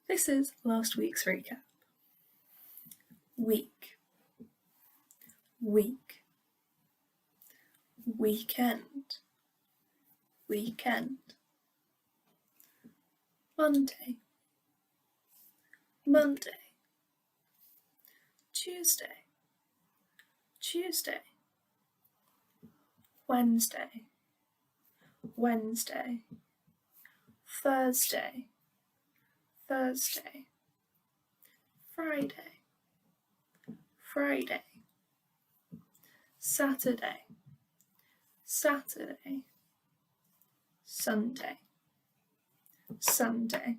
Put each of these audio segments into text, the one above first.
This is last week's recap. Week, week, weekend, weekend, Monday, Monday, Tuesday, Tuesday, Wednesday, Wednesday, Thursday, Thursday, Friday, Friday, Saturday, Saturday, Sunday, Sunday,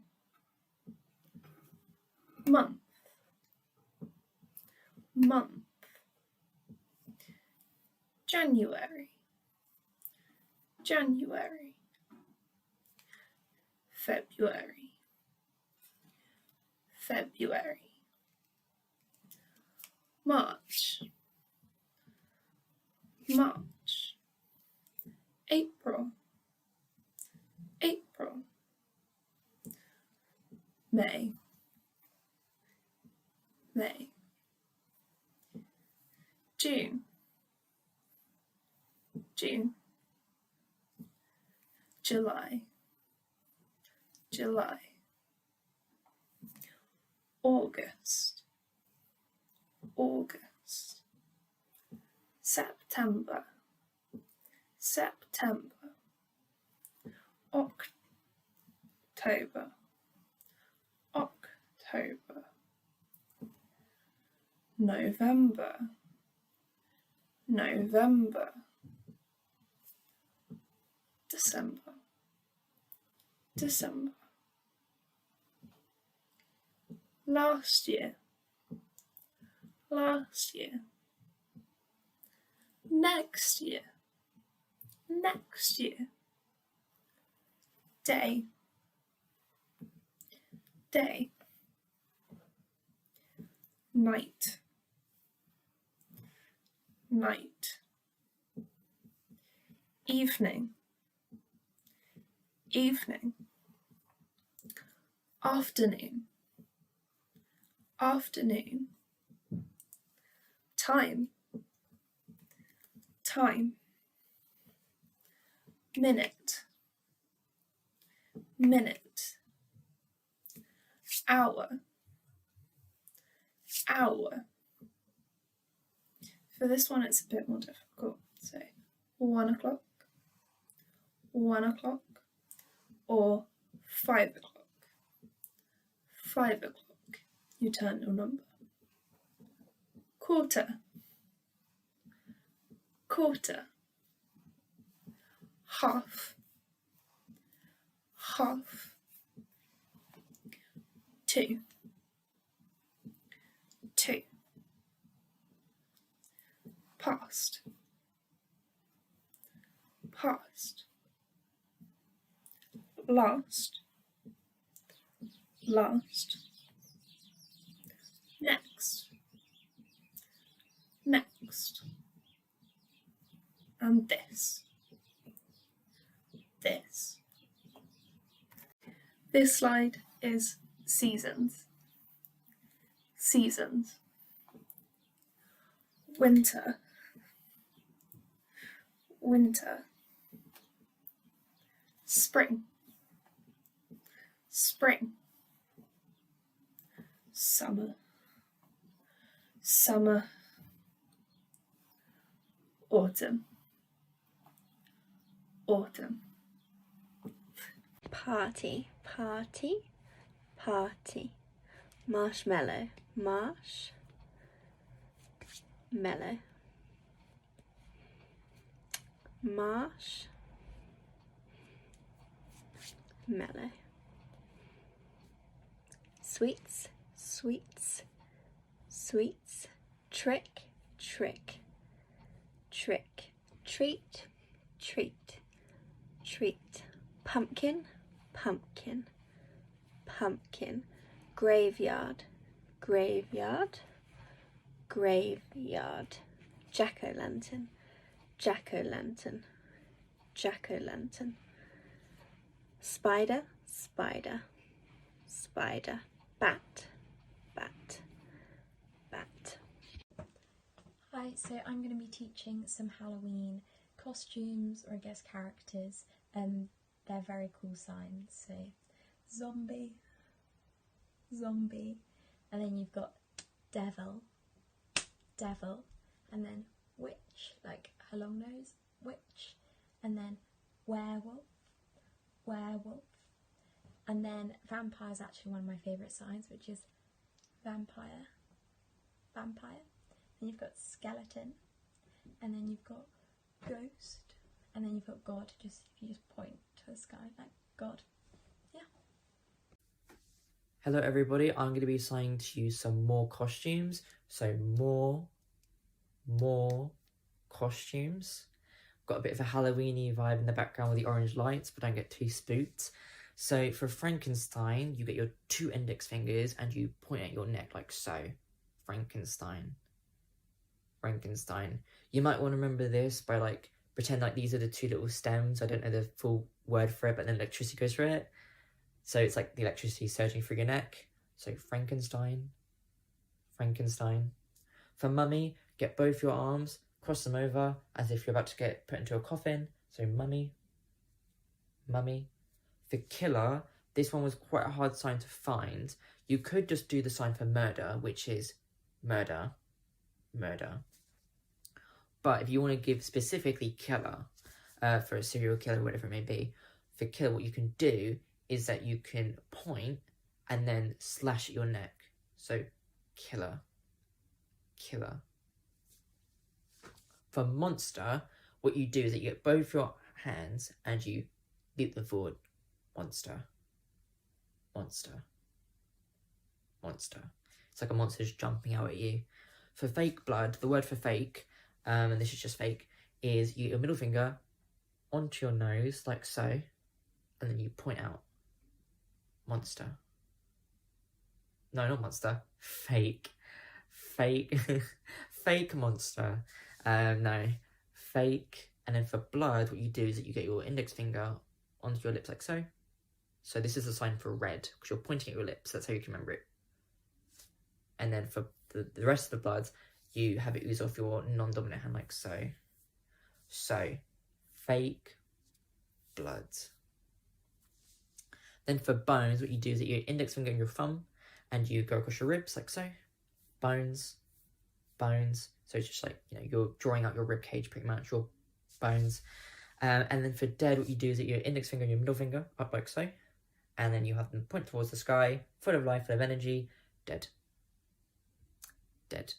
month, month, January, January, February, February, March, March, April, April, May, May, June, June, July, July, August, August, September, September, October, October, November, November, December, December. Last year, last year, next year, next year, day, day, night, night, evening, evening, afternoon, afternoon, time, time, minute, minute, hour, hour. For this one it's a bit more difficult, so 1 o'clock, 1 o'clock, or 5 o'clock. 5 o'clock, you turn your number. Quarter, quarter, half, half, 2, 2, past, past, last, last, next, next, and this, this. This slide is seasons, seasons, winter, winter, spring, spring, summer, summer, autumn, autumn. Party, party, party. Marshmallow, marsh, mellow. Marsh, mellow. Sweets, sweets, sweets. Trick, trick, trick. Treat, treat, treat. Pumpkin, pumpkin, pumpkin. Graveyard, graveyard, graveyard. Jack-o'-lantern, jack-o'-lantern, jack-o'-lantern. Spider, spider, spider. bat, bat, bat. Hi, so I'm going to be teaching some Halloween costumes, or I guess characters. They're very cool signs, so zombie, zombie, and then you've got devil, devil, and then witch, like her long nose, witch, and then werewolf, werewolf, and then vampire is actually one of my favourite signs, which is vampire, vampire. Then you've got skeleton, and then you've got ghost, and then you've got God, just if you just point to the sky like God. Yeah. Hello everybody, I'm going to be assigning to you some more costumes. So more costumes. Got a bit of a Halloweeny vibe in the background with the orange lights, but don't get too spooked. So for Frankenstein, you get your 2 index fingers and you point at your neck like so. Frankenstein. Frankenstein. You might want to remember this by like pretend like these are the 2 little stems. I don't know the full word for it, but then electricity goes through it. So it's like the electricity surging through your neck. So Frankenstein. Frankenstein. For mummy, get both your arms, cross them over as if you're about to get put into a coffin. So mummy. Mummy. For killer, this one was quite a hard sign to find. You could just do the sign for murder, which is murder. Murder. But if you want to give specifically killer, for a serial killer, whatever it may be, for killer, what you can do is that you can point and then slash at your neck. So killer. Killer. For monster, what you do is that you get both your hands and you leap them forward. Monster. Monster. Monster. It's like a monster's jumping out at you. For fake blood, the word for fake, and this is just fake, is you get your middle finger onto your nose, like so, and then you point out. Monster. No, not monster. Fake. Fake. Fake monster. No. Fake. And then for blood, what you do is that you get your index finger onto your lips like so. So this is a sign for red, because you're pointing at your lips. That's how you can remember it. And then for the rest of the blood, you have it ooze off your non-dominant hand like so. So, fake blood. Then for bones, what you do is that your index finger and your thumb, and you go across your ribs like so. Bones. Bones. So it's just like, you know, you're drawing out your rib cage pretty much, your bones. And then for dead, what you do is that your index finger and your middle finger up like so. And then you have them point towards the sky, full of life, full of energy, dead. Dead.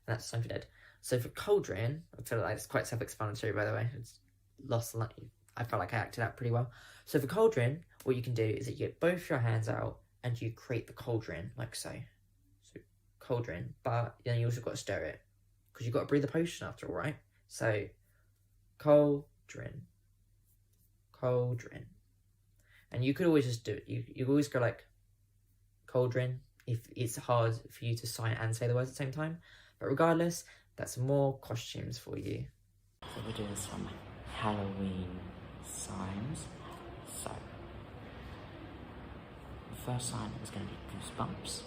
And that's the sign for dead. So for cauldron, I feel like it's quite self-explanatory, by the way. It's lost, I felt like I acted out pretty well. So for cauldron, what you can do is that you get both your hands out and you create the cauldron, like so. So cauldron, but then you also got to stir it, because you've got to brew the potion after all, right? So cauldron. Cauldron. And you could always just do it. You always go like cauldron, if it's hard for you to sign and say the words at the same time. But regardless, that's more costumes for you. So we're doing some Halloween signs. So, the first sign is going to be goosebumps.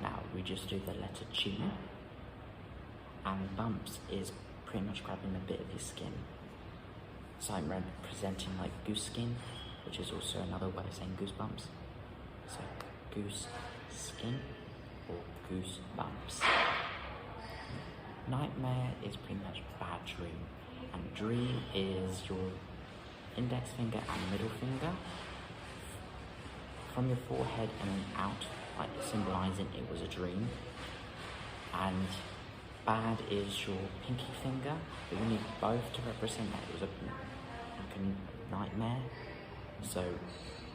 Now, we just do the letter G. And bumps is pretty much grabbing a bit of your skin. So I'm representing like goose skin, which is also another way of saying goosebumps. So, goose skin or goosebumps. Nightmare is pretty much bad dream, and dream is your index finger and middle finger from your forehead and then out, like symbolizing it was a dream. And bad is your pinky finger, but you need both to represent that it was like a nightmare. So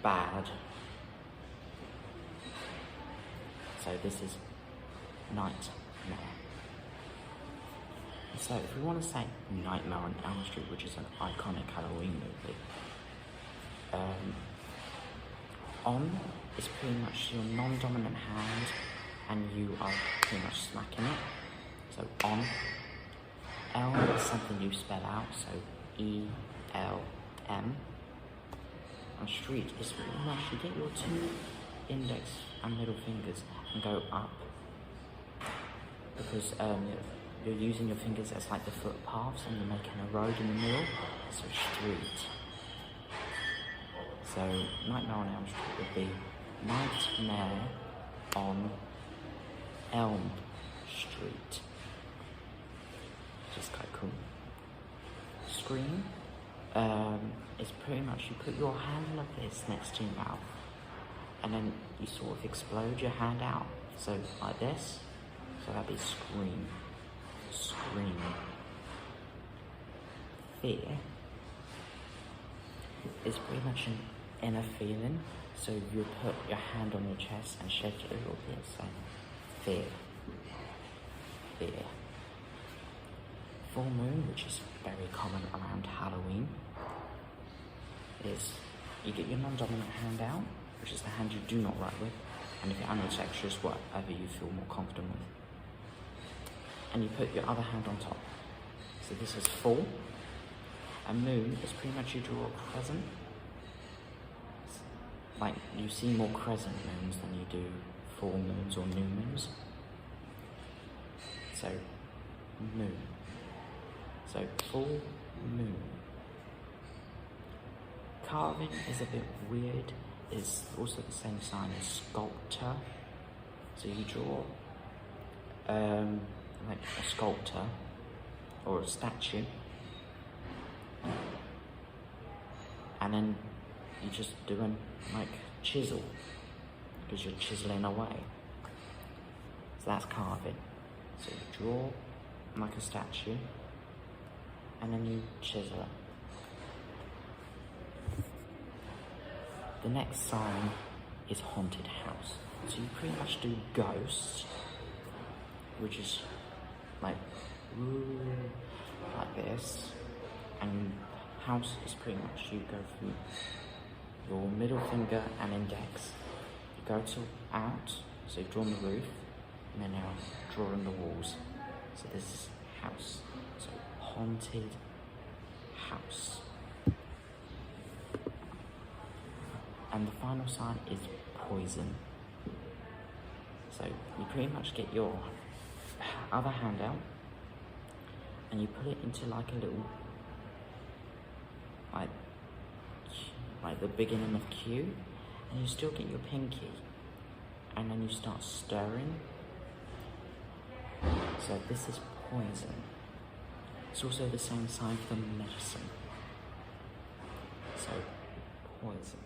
bad. So this is nightmare. So if we want to say Nightmare on Elm Street, which is an iconic Halloween movie, on is pretty much your non-dominant hand and you are pretty much smacking it. So on. Elm is something you spell out, so E-L-M. And street is pretty much you get your 2 index and middle fingers and go up, because you're using your fingers as like the footpaths and you're making a road in the middle, so street. So Nightmare on Elm Street would be Nightmare on Elm Street. Just quite cool. Scream is pretty much you put your hand like this next to your mouth and then you sort of explode your hand out. So like this. So that'd be scream. Scream. Fear is pretty much an inner feeling. So you put your hand on your chest and shake it a little bit. So fear. Fear. Full moon, which is very common around Halloween, is you get your non-dominant hand out, which is the hand you do not write with, and if you're ambidextrous, whatever you feel more confident with. And you put your other hand on top. So this is full. A moon is pretty much you draw a crescent. Like, you see more crescent moons than you do full moons or new moons. So, moon. So, full moon. Carving is a bit weird. It's also the same sign as sculptor. So you draw like a sculptor or a statue, and then you just do an like chisel because you're chiseling away. So that's carving. So you draw like a statue and then you chisel it. The next sign is haunted house. So you pretty much do ghosts, which is like ooh, like this, and house is pretty much you go through your middle finger and index. You go to out, so you've drawn the roof, and then now drawing the walls. So this is house. So haunted house. And the final sign is poison. So you pretty much get your other hand out and you put it into like a little, like the beginning of Q, and you still get your pinky, and then you start stirring. So this is poison. It's also the same sign for medicine. So poison.